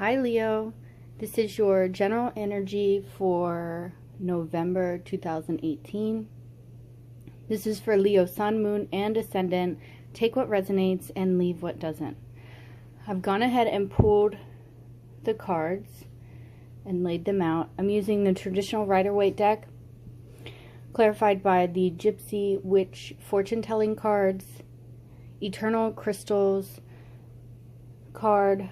Hi Leo, this is your general energy for November 2018. This is for Leo Sun, Moon, and Ascendant. Take what resonates and leave what doesn't. I've gone ahead and pulled the cards and laid them out. I'm using the traditional Rider-Waite deck, clarified by the Gypsy Witch fortune-telling cards, Eternal Crystals card,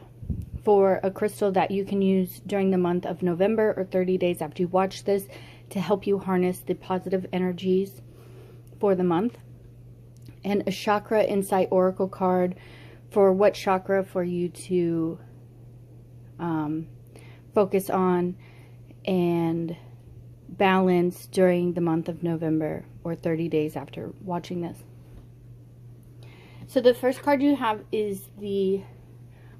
for a crystal that you can use during the month of November or 30 days after you watch this to help you harness the positive energies for the month. And a Chakra Insight Oracle card for what chakra for you to focus on and balance during the month of November or 30 days after watching this. So the first card you have is the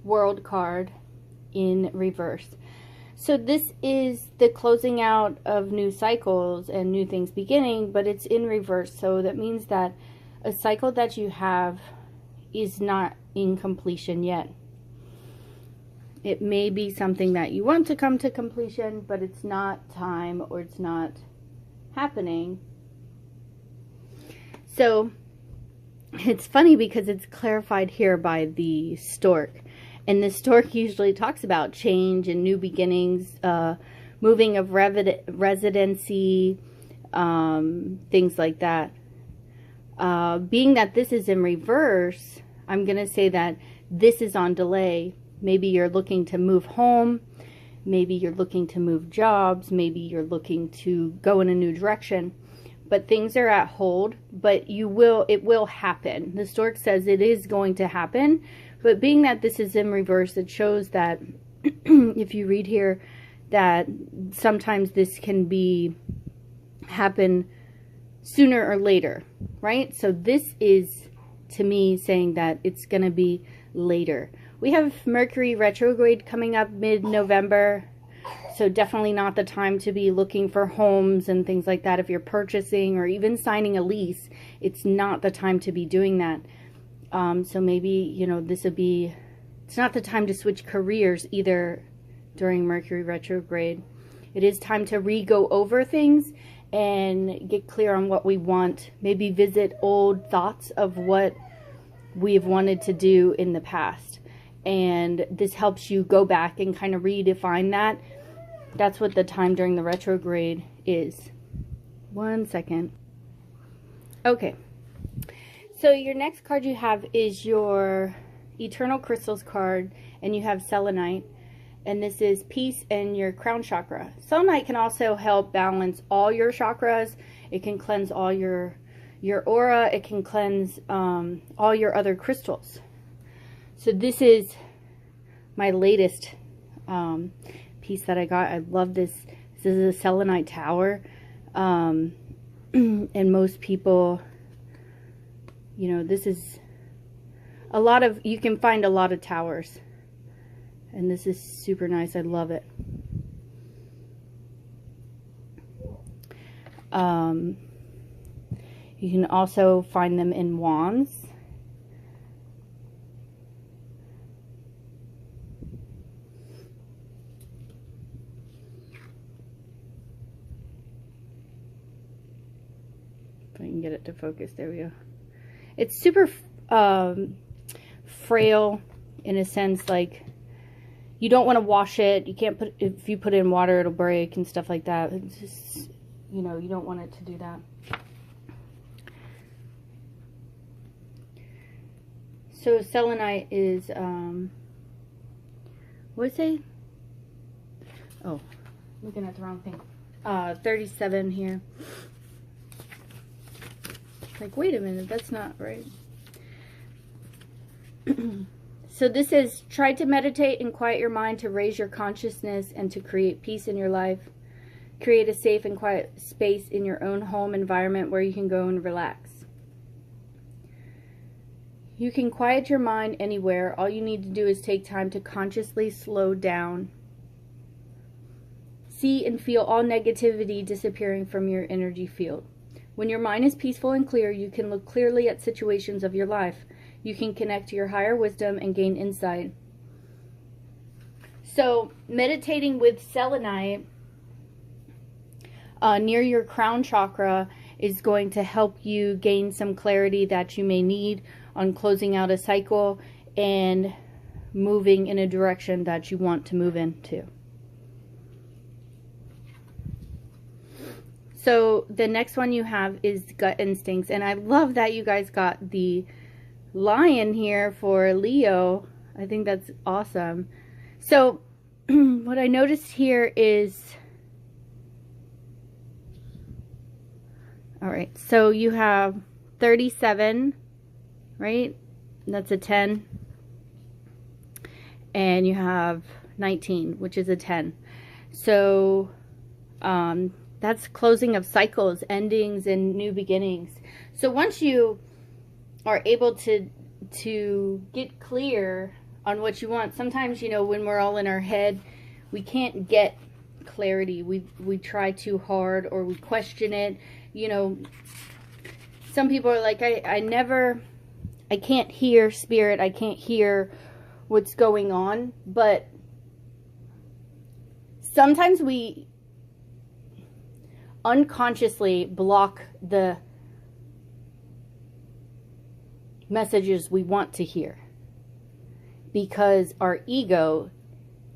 World card in reverse. So this is the closing out of new cycles and new things beginning, but it's in reverse. So that means that a cycle that you have is not in completion yet. It may be something that you want to come to completion, but it's not time or it's not happening. So it's funny because it's clarified here by the stork. And the stork usually talks about change and new beginnings, moving of residency, things like that. Being that this is in reverse, I'm going to say that this is on delay. Maybe you're looking to move home. Maybe you're looking to move jobs. Maybe you're looking to go in a new direction. But things are at hold, but it will happen. The stork says it is going to happen. But being that this is in reverse, it shows that if you read here, that sometimes this can happen sooner or later, right? So this is, to me, saying that it's going to be later. We have Mercury retrograde coming up mid-November, so definitely not the time to be looking for homes and things like that. If you're purchasing or even signing a lease, it's not the time to be doing that. So maybe, you know, it's not the time to switch careers either during Mercury retrograde. It is time to go over things and get clear on what we want. Maybe visit old thoughts of what we've wanted to do in the past. And this helps you go back and kind of redefine that. That's what the time during the retrograde is. 1 second. Okay. So your next card you have is your Eternal Crystals card, and you have selenite, and this is peace and your crown chakra. Selenite can also help balance all your chakras. It can cleanse all your aura. It can cleanse all your other crystals. So this is my latest piece that I got. I love this. This is a selenite tower, and most people, you know, this is you can find a lot of towers. And this is super nice. I love it. You can also find them in wands. If I can get it to focus. There we go. It's super frail in a sense, like you don't want to wash it. You can't if you put it in water, it'll break and stuff like that. It's just, you know, you don't want it to do that. So selenite is, what did I say? Oh, looking at the wrong thing. 37 here. Like, wait a minute, that's not right. So this is, try to meditate and quiet your mind to raise your consciousness and to create peace in your life. Create a safe and quiet space in your own home environment where you can go and relax. You can quiet your mind anywhere. All you need to do is take time to consciously slow down. See and feel all negativity disappearing from your energy field. When your mind is peaceful and clear, you can look clearly at situations of your life. You can connect to your higher wisdom and gain insight. So meditating with selenite near your crown chakra is going to help you gain some clarity that you may need on closing out a cycle and moving in a direction that you want to move into. So the next one you have is gut instincts. And I love that you guys got the lion here for Leo. I think that's awesome. So what I noticed here is, all right, so you have 37, right? That's a 10. And you have 19, which is a 10. So that's closing of cycles, endings, and new beginnings. So once you are able to get clear on what you want, sometimes, you know, when we're all in our head, we can't get clarity. We try too hard, or we question it. You know, some people are like, I can't hear spirit, I can't hear what's going on. But sometimes we unconsciously block the messages we want to hear because our ego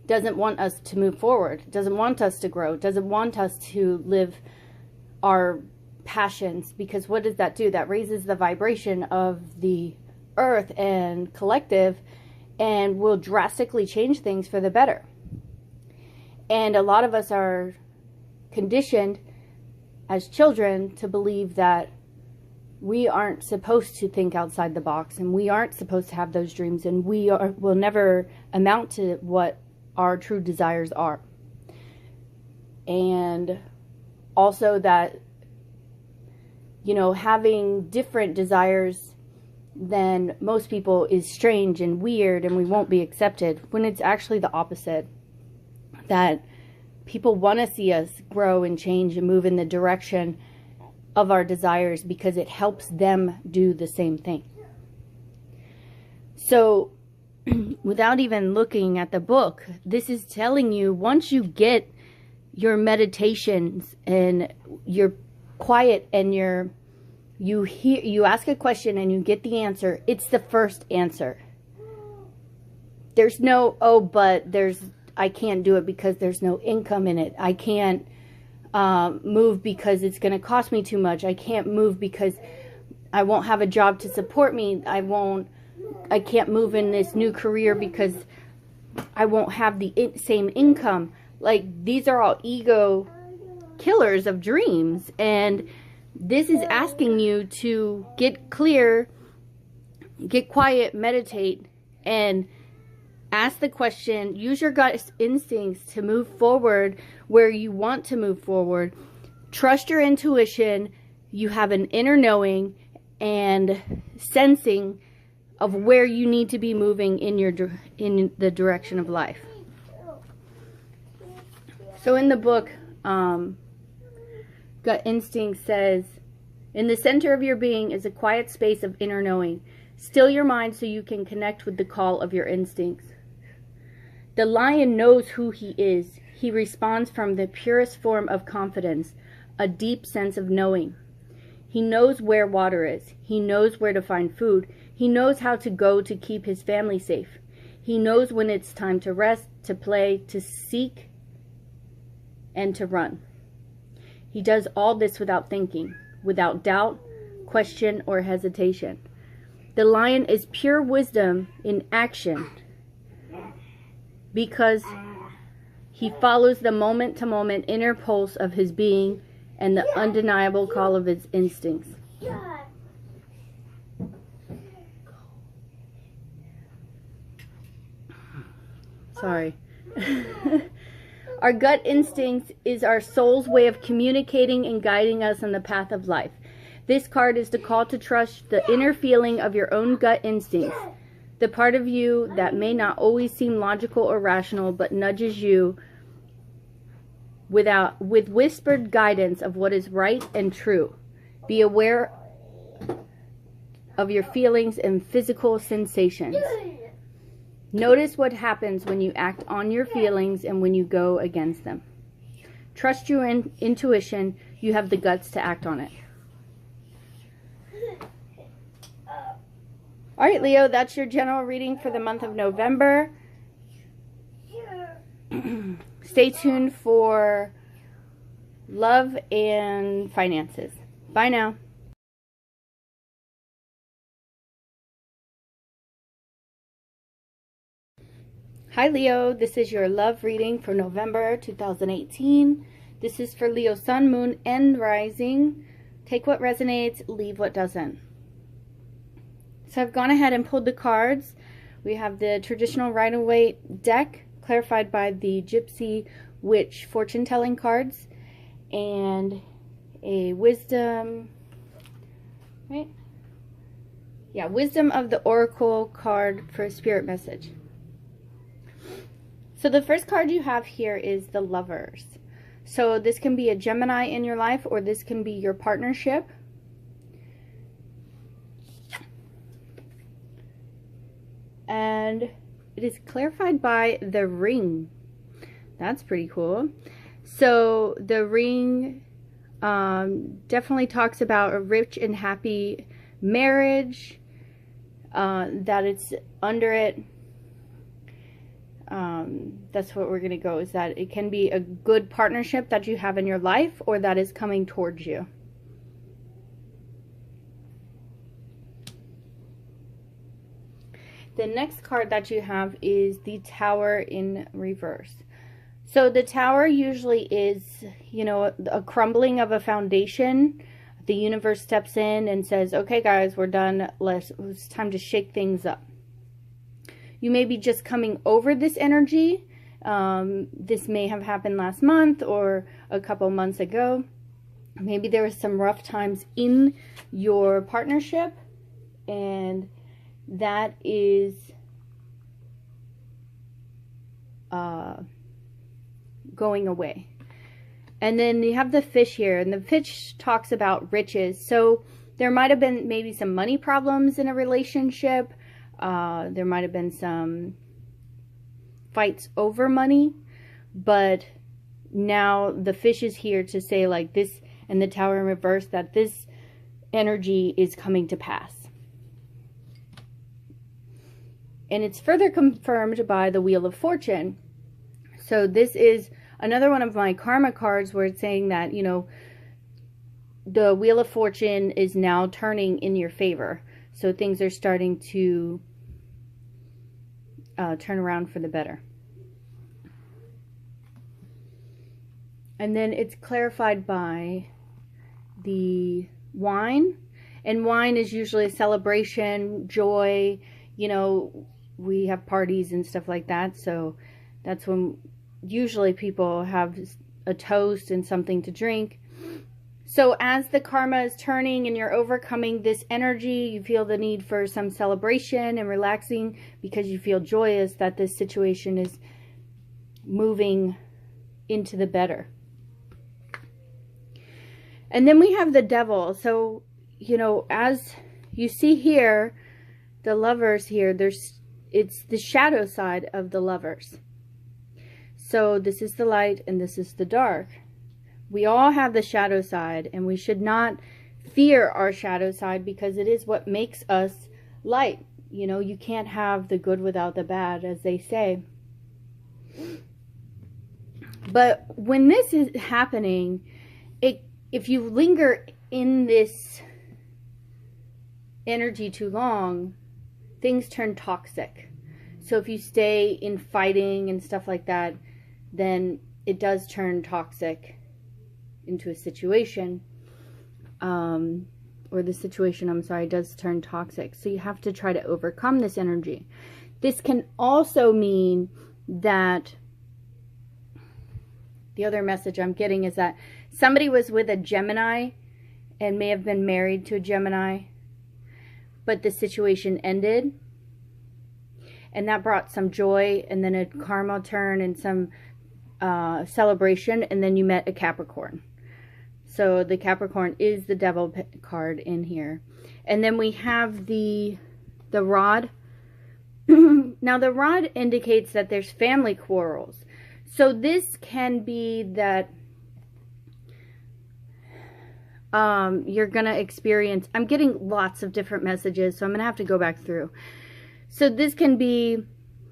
doesn't want us to move forward, doesn't want us to grow, doesn't want us to live our passions. Because what does that do? That raises the vibration of the earth and collective, and will drastically change things for the better. And a lot of us are conditioned as children to believe that we aren't supposed to think outside the box, and we aren't supposed to have those dreams, and will never amount to what our true desires are. And also that, you know, having different desires than most people is strange and weird, and we won't be accepted, when it's actually the opposite. That people want to see us grow and change and move in the direction of our desires because it helps them do the same thing. So without even looking at the book, this is telling you, once you get your meditations and you're quiet and you ask a question and you get the answer, it's the first answer. There's no, oh, but I can't do it because there's no income in it. I can't move because it's going to cost me too much. I can't move because I won't have a job to support me. I can't move in this new career because I won't have the same income. Like, these are all ego killers of dreams. And this is asking you to get clear, get quiet, meditate, and ask the question, use your gut instincts to move forward where you want to move forward. Trust your intuition. You have an inner knowing and sensing of where you need to be moving in the direction of life. So in the book, Gut Instinct says, in the center of your being is a quiet space of inner knowing. Still your mind so you can connect with the call of your instincts. The lion knows who he is. He responds from the purest form of confidence, a deep sense of knowing. He knows where water is. He knows where to find food. He knows how to go to keep his family safe. He knows when it's time to rest, to play, to seek, and to run. He does all this without thinking, without doubt, question, or hesitation. The lion is pure wisdom in action, because he follows the moment-to-moment inner pulse of his being and the undeniable call of his instincts. Sorry. Our gut instincts is our soul's way of communicating and guiding us on the path of life. This card is the call to trust the inner feeling of your own gut instincts. The part of you that may not always seem logical or rational, but nudges you with whispered guidance of what is right and true. Be aware of your feelings and physical sensations. Notice what happens when you act on your feelings and when you go against them. Trust your intuition. You have the guts to act on it. All right, Leo, that's your general reading for the month of November. Stay tuned for love and finances. Bye now. Hi Leo, this is your love reading for November 2018. This is for Leo Sun, Moon, and Rising. Take what resonates, leave what doesn't. So I've gone ahead and pulled the cards. We have the traditional Rider-Waite deck, clarified by the Gypsy Witch fortune telling cards, and a wisdom, right? Yeah, wisdom of the Oracle card for a spirit message. So the first card you have here is the Lovers. So this can be a Gemini in your life, or this can be your partnership. And it is clarified by the Ring. That's pretty cool. So the Ring definitely talks about a rich and happy marriage, that it's under it. That's what we're going to go, is that it can be a good partnership that you have in your life, or that is coming towards you. The next card that you have is the Tower in reverse. So the Tower usually is, you know, a crumbling of a foundation. The universe steps in and says, okay guys, we're done. It's time to shake things up. You may be just coming over this energy. This may have happened last month or a couple months ago. Maybe there was some rough times in your partnership, and that is going away. And then you have the Fish here, and the Fish talks about riches. So there might have been maybe some money problems in a relationship. There might have been some fights over money, but now the Fish is here to say, like, this, and the Tower in reverse, that this energy is coming to pass. And it's further confirmed by the Wheel of Fortune. So this is another one of my karma cards where it's saying that, you know, the Wheel of Fortune is now turning in your favor. So things are starting to turn around for the better. And then it's clarified by the Wine. And wine is usually a celebration, joy. You know, we have parties and stuff like that. So that's when usually people have a toast and something to drink. So as the karma is turning and you're overcoming this energy, you feel the need for some celebration and relaxing because you feel joyous that this situation is moving into the better. And then we have the Devil. So, you know, as you see here, the Lovers here, it's the shadow side of the Lovers. So this is the light and this is the dark. We all have the shadow side, and we should not fear our shadow side because it is what makes us light. You know, you can't have the good without the bad, as they say. But when this is happening, if you linger in this energy too long, things turn toxic. So if you stay in fighting and stuff like that, then it does turn toxic into a situation, or the situation, I'm sorry, does turn toxic. So you have to try to overcome this energy. This can also mean that the other message I'm getting is that somebody was with a Gemini and may have been married to a Gemini, but the situation ended, and that brought some joy and then a karma turn and some celebration, and then you met a Capricorn. So the Capricorn is the Devil card in here. And then we have the Rod Now the rod indicates that there's family quarrels. So this can be that you're going to experience, I'm getting lots of different messages, so I'm going to have to go back through. So this can be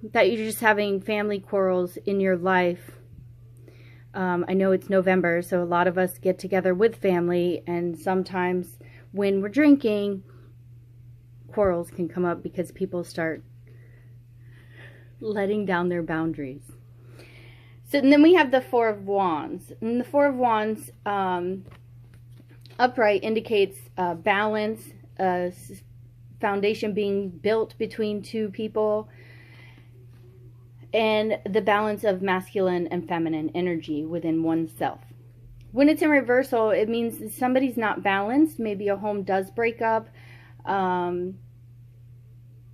that you're just having family quarrels in your life. I know it's November, so a lot of us get together with family, and sometimes when we're drinking, quarrels can come up because people start letting down their boundaries. So and then we have the Four of Wands. And the Four of Wands upright indicates balance, foundation being built between two people, and the balance of masculine and feminine energy within oneself. When it's in reversal, it means somebody's not balanced. Maybe a home does break up.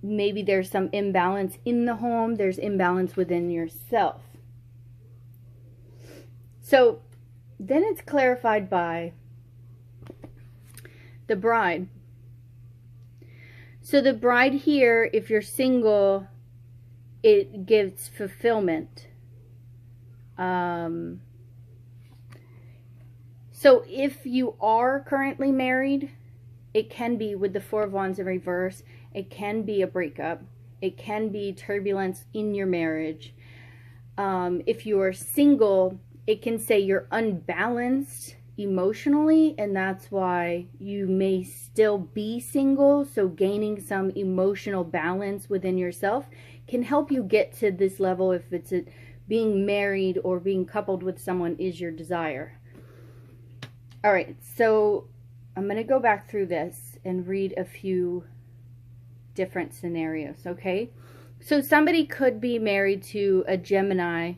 Maybe there's some imbalance in the home. There's imbalance within yourself. So then it's clarified by the bride. So the bride here, if you're single, it gives fulfillment. So if you are currently married, it can be with the Four of Wands in reverse. It can be a breakup. It can be turbulence in your marriage. If you are single, it can say you're unbalanced emotionally, and that's why you may still be single. So gaining some emotional balance within yourself can help you get to this level if it's being married or being coupled with someone is your desire. All right, so I'm going to go back through this and read a few different scenarios, okay? So somebody could be married to a Gemini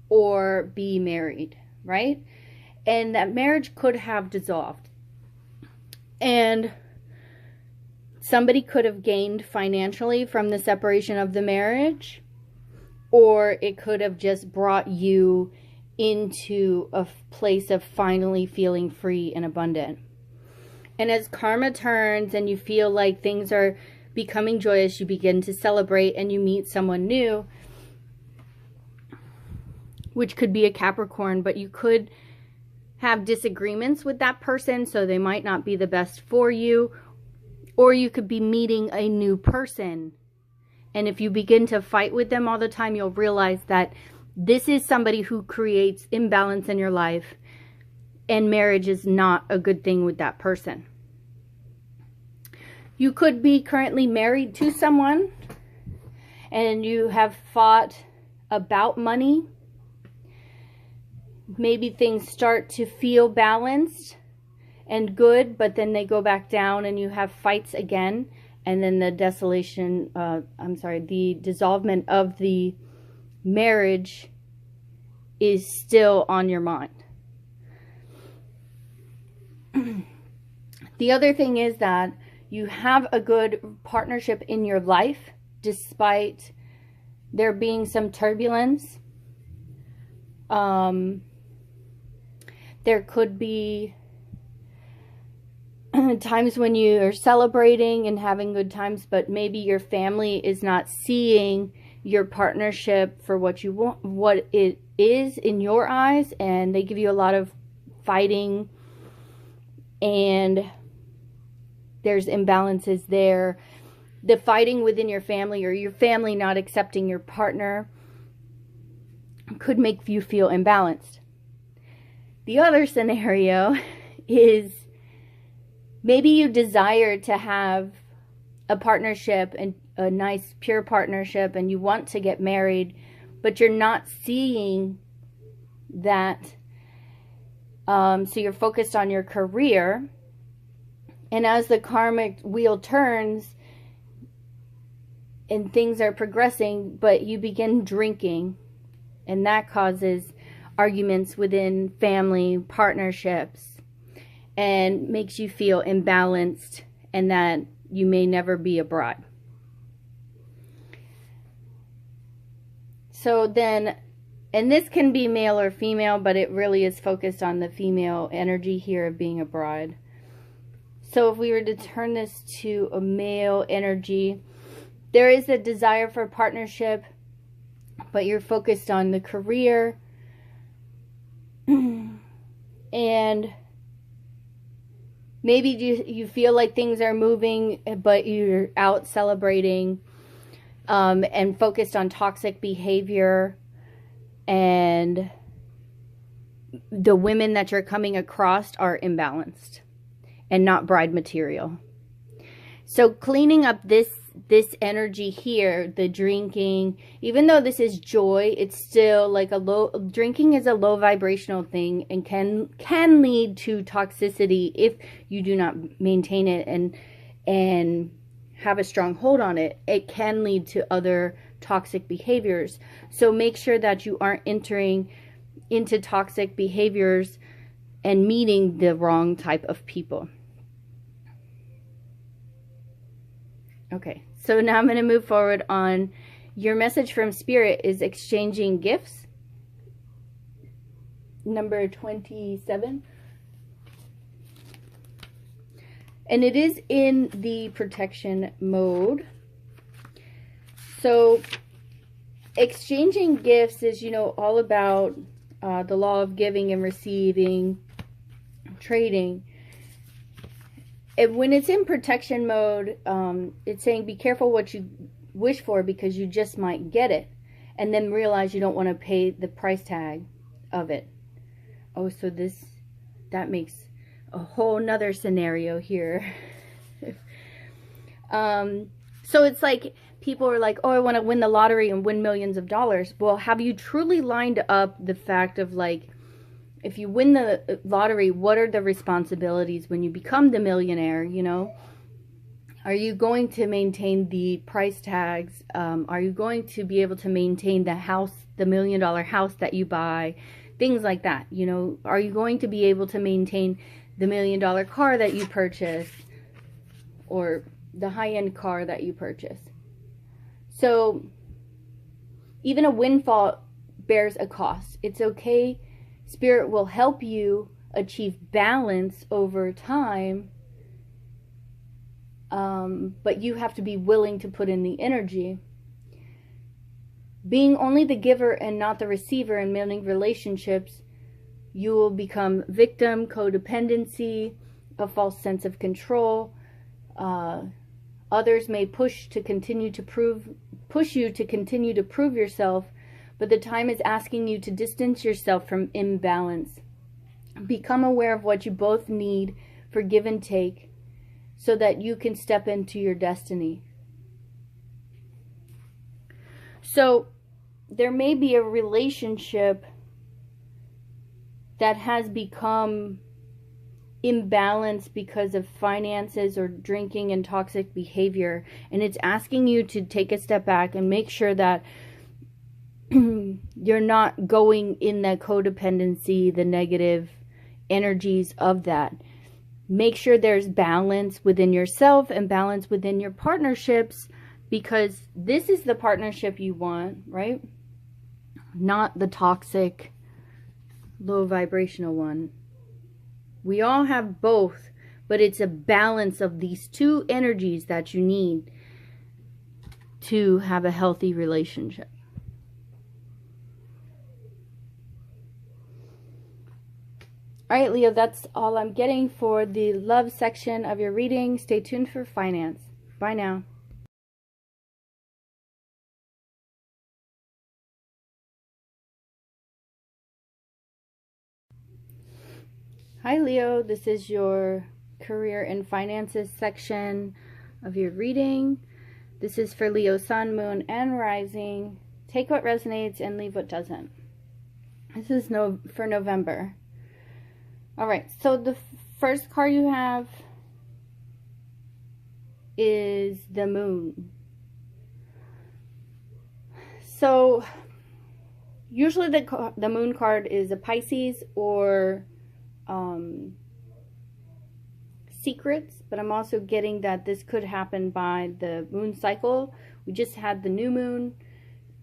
or be married, right? And that marriage could have dissolved. And somebody could have gained financially from the separation of the marriage, or it could have just brought you into a place of finally feeling free and abundant. And as karma turns and you feel like things are becoming joyous, you begin to celebrate and you meet someone new, which could be a Capricorn, but you could have disagreements with that person, so they might not be the best for you. Or you could be meeting a new person, and if you begin to fight with them all the time, you'll realize that this is somebody who creates imbalance in your life, and marriage is not a good thing with that person. You could be currently married to someone, and you have fought about money. Maybe things start to feel balanced and good, but then they go back down and you have fights again. And then the the dissolvement of the marriage is still on your mind. The other thing is that you have a good partnership in your life, despite there being some turbulence. There could be times when you are celebrating and having good times, but maybe your family is not seeing your partnership for what you want, what it is in your eyes, and they give you a lot of fighting, and there's imbalances there. The fighting within your family, or your family not accepting your partner, could make you feel imbalanced. The other scenario is maybe you desire to have a partnership, and a nice pure partnership, and you want to get married, but you're not seeing that. So you're focused on your career, and as the karmic wheel turns and things are progressing, but you begin drinking, and that causes arguments within family partnerships and makes you feel imbalanced, and that you may never be a bride. So then, and this can be male or female, but it really is focused on the female energy here of being a bride. So if we were to turn this to a male energy, There is a desire for partnership, but you're focused on the career. And maybe you feel like things are moving, but you're out celebrating, and focused on toxic behavior. And the women that you're coming across are imbalanced and not bride material. So cleaning up this energy here, the drinking, even though this is joy, it's still like drinking is a low vibrational thing and can lead to toxicity if you do not maintain it and have a strong hold on it. It can lead to other toxic behaviors. So make sure that you aren't entering into toxic behaviors and meeting the wrong type of people. Okay, so now I'm going to move forward on your message from Spirit is exchanging gifts. Number 27. And it is in the protection mode. So exchanging gifts is, all about the law of giving and receiving, trading. And when it's in protection mode, it's saying be careful what you wish for because you just might get it. And then realize you don't want to pay the price tag of it. Oh, so that makes a whole nother scenario here. So it's like people are like, oh, I want to win the lottery and win millions of dollars. Well, have you truly lined up the fact of like, if you win the lottery, what are the responsibilities when you become the millionaire, Are you going to maintain the price tags? Are you going to be able to maintain the house, the $1 million house that you buy? Things like that, Are you going to be able to maintain the $1 million car that you purchase? Or the high-end car that you purchase? So, even a windfall bears a cost. It's okay. Spirit will help you achieve balance over time, but you have to be willing to put in the energy. Being only the giver and not the receiver in many relationships, you will become victim, codependency, a false sense of control. Others may push you to continue to prove yourself, but the time is asking you to distance yourself from imbalance. Become aware of what you both need for give and take so that you can step into your destiny. So there may be a relationship that has become imbalanced because of finances or drinking and toxic behavior, and it's asking you to take a step back and make sure that you're not going in that codependency, the negative energies of that. Make sure there's balance within yourself and balance within your partnerships, because this is the partnership you want, right? Not the toxic, low vibrational one. We all have both, but it's a balance of these two energies that you need to have a healthy relationship. All right, Leo, that's all I'm getting for the love section of your reading. Stay tuned for finance. Bye now. Hi, Leo. This is your career and finances section of your reading. This is for Leo, Sun, Moon, and Rising. Take what resonates and leave what doesn't. This is for November. All right, so the first card you have is the Moon. So usually the Moon card is a Pisces or secrets, but I'm also getting that this could happen by the moon cycle. We just had the new moon,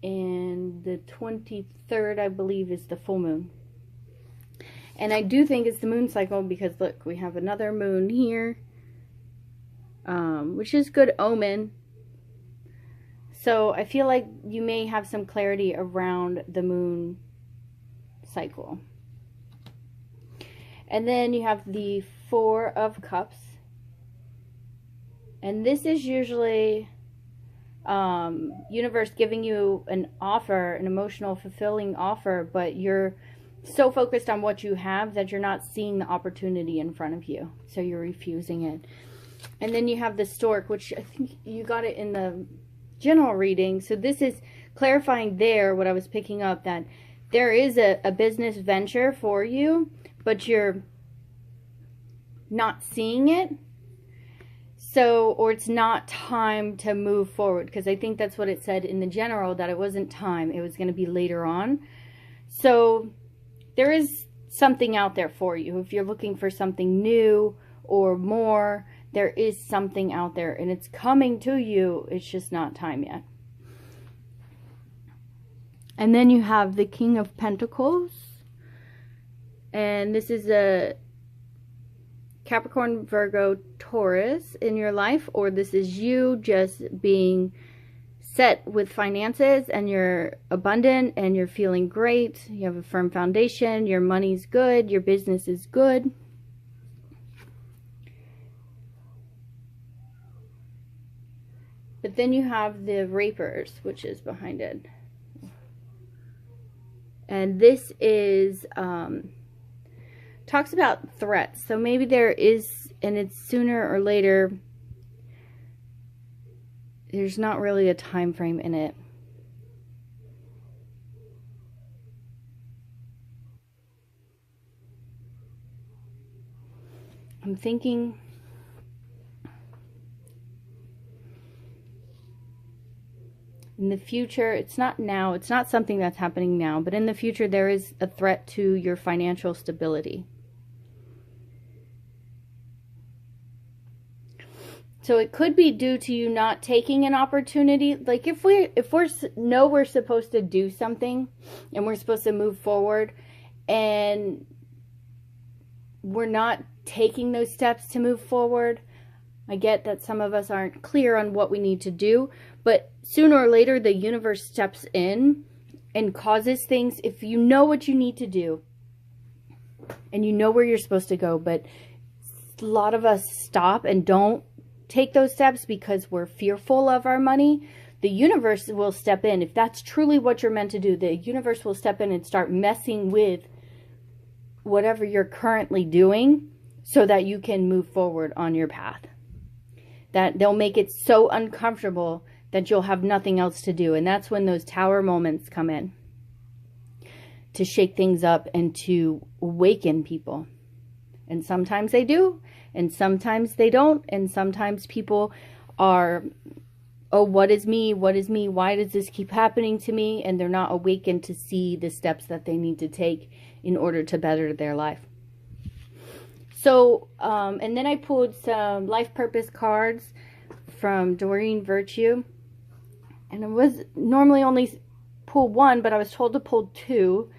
and the 23rd, I believe, is the full moon. And I do think it's the moon cycle because, look, we have another moon here, which is good omen. So I feel like you may have some clarity around the moon cycle. And then you have the Four of Cups. And this is usually universe giving you an offer, an emotional, fulfilling offer, but you're so focused on what you have that you're not seeing the opportunity in front of you. So you're refusing it. And then you have the Stork, which I think you got it in the general reading. So this is clarifying there what I was picking up, that there is a business venture for you, but you're not seeing it. So, or it's not time to move forward, because I think that's what it said in the general, that it wasn't time, it was going to be later on. So there is something out there for you. If you're looking for something new or more, there is something out there and it's coming to you. It's just not time yet. And then you have the King of Pentacles. And this is a Capricorn, Virgo, Taurus in your life, or this is you just being set with finances and you're abundant and you're feeling great. You have a firm foundation, your money's good, your business is good. But then you have the Rapers, which is behind it. And this is talks about threats. So maybe there is, and it's sooner or later. There's not really a time frame in it. I'm thinking in the future, it's not now, it's not something that's happening now, but in the future there is a threat to your financial stability. So it could be due to you not taking an opportunity. Like if we know we're supposed to do something and we're supposed to move forward and we're not taking those steps to move forward. I get that some of us aren't clear on what we need to do, but sooner or later the universe steps in and causes things. If you know what you need to do and you know where you're supposed to go, but a lot of us stop and don't take those steps because we're fearful of our money, the universe will step in. If that's truly what you're meant to do, the universe will step in and start messing with whatever you're currently doing so that you can move forward on your path. That they'll make it so uncomfortable that you'll have nothing else to do. And that's when those tower moments come in, to shake things up and to awaken people. And sometimes they do, and sometimes they don't, and sometimes people are, oh, what is me? What is me? Why does this keep happening to me? And they're not awakened to see the steps that they need to take in order to better their life. So, and then I pulled some life purpose cards from Doreen Virtue. And I was normally only pull one, but I was told to pull two.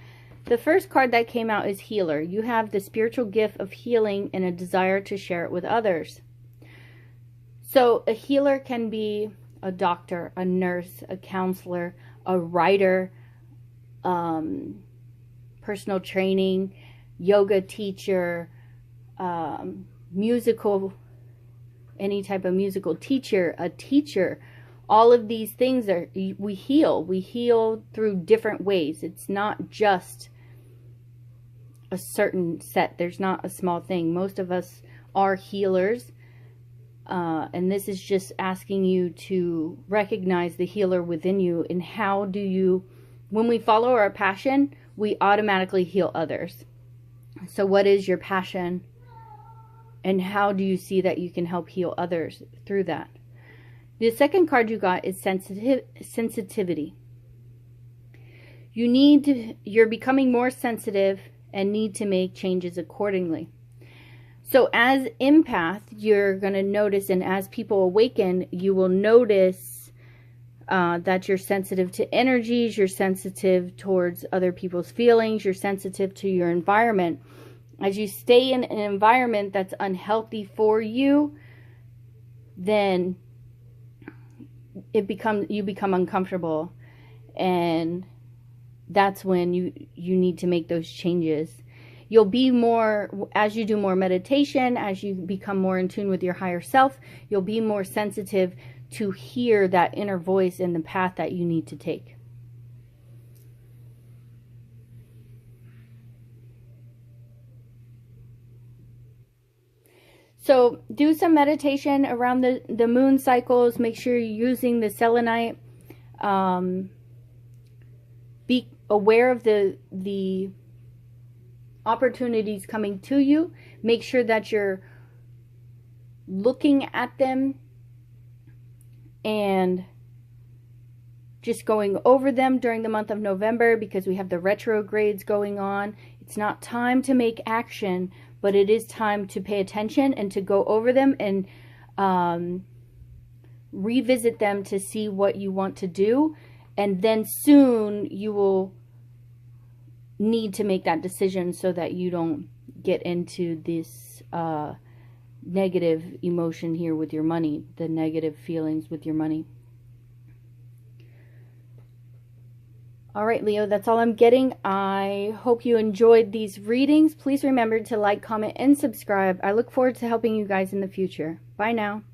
The first card that came out is Healer. You have the spiritual gift of healing and a desire to share it with others. So a healer can be a doctor, a nurse, a counselor, a writer, personal training, yoga teacher, musical, any type of musical teacher, a teacher. All of these things are, we heal through different ways. It's not just a certain set. There's not a small thing. Most of us are healers, and this is just asking you to recognize the healer within you. And how do you, when we follow our passion, we automatically heal others. So what is your passion? And how do you see that you can help heal others through that? The second card you got is sensitivity. You're becoming more sensitive and need to make changes accordingly. So as empath, you're going to notice, and as people awaken, you will notice that you're sensitive to energies, you're sensitive towards other people's feelings, you're sensitive to your environment. As you stay in an environment that's unhealthy for you, then you become uncomfortable, and that's when you need to make those changes. You'll be more, as you do more meditation, as you become more in tune with your higher self, you'll be more sensitive to hear that inner voice and the path that you need to take. So do some meditation around the moon cycles. Make sure you're using the selenite. Be aware of the opportunities coming to you. Make sure that you're looking at them and just going over them during the month of November, because we have the retrogrades going on. It's not time to make action, but it is time to pay attention and to go over them and revisit them to see what you want to do. And then soon you will need to make that decision so that you don't get into this negative emotion here with your money, the negative feelings with your money. All right, Leo, that's all I'm getting. I hope you enjoyed these readings. Please remember to like, comment, and subscribe. I look forward to helping you guys in the future. Bye now.